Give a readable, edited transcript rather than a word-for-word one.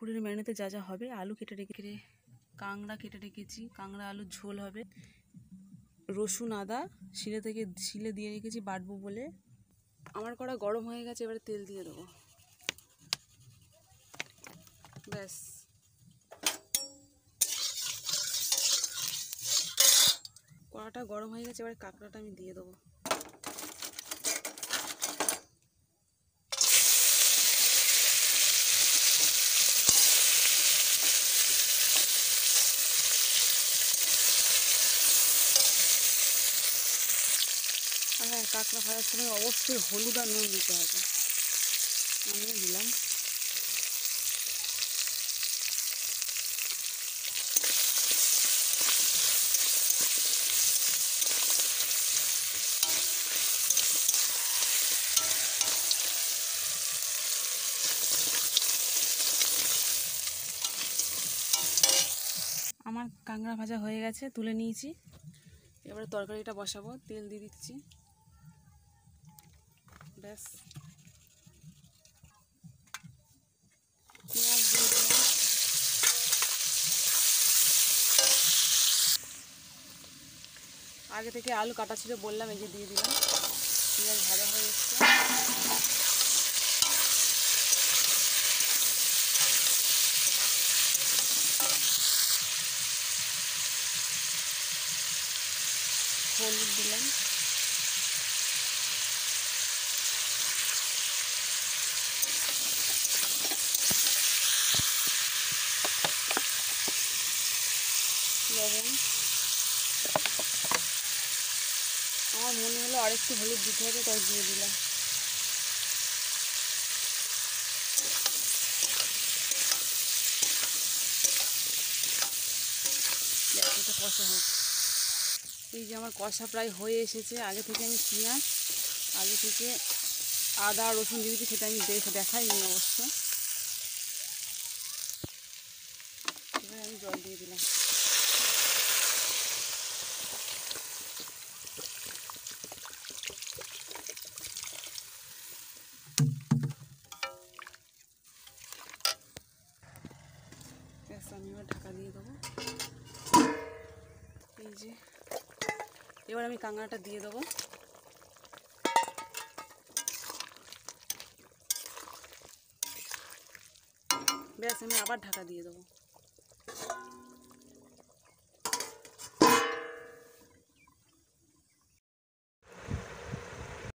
দুপুরের মেনুতে যা যা হবে, আলু কেটে রেখে, কাঁকড়া কেটে রেখেছি, কাঁকড়া আলুর ঝোল হবে, রসুন আদা শিলে দিয়ে রেখেছি বাটবো বলে। আমার কড়া গরম হয়ে গেছে, এবারে তেল দিয়ে দেবো। ব্যাস, কড়াটা গরম হয়ে গেছে, এবারে কাঁকড়াটা আমি দিয়ে দেবো। আর হ্যাঁ, কাঁকড়া ভাজার সময় অবশ্যই হলুদ আর নুন দিতে হবে। আমিও দিলাম। আমার কাঁকড়া ভাজা হয়ে গেছে, তুলে নিয়েছি। এবারে তরকারিটা বসাবো, তেল দিয়ে দিচ্ছি। ব্যাস, পেঁয়াজ দিয়ে দিলাম। আগে থেকে আলু কাটা ছিল বললাম, এই যে দিয়ে দিলাম। পেঁয়াজ ভাজা হয়ে এসছে। হলুদ দিলাম, লবণ। আমার মনে হলো আরেকটু হলুদ দিতে হবে, তাই দিয়ে দিলাম। এটা কষা হোক। এই যে আমার কষা প্রায় হয়ে এসেছে। আগে থেকে আমি পেঁয়াজ, আগে থেকে আদা রসুন দিয়ে দিচ্ছি, সেটা আমি দেখাইনি অবশ্য। এবার আমি জল দিয়ে দিলাম। আমি এবার ঢাকা দিয়ে দেবো। এই যে এবার আমি কাঁকড়াটা দিয়ে দেবো। ব্যাস, আমি আবার ঢাকা দিয়ে দেবো।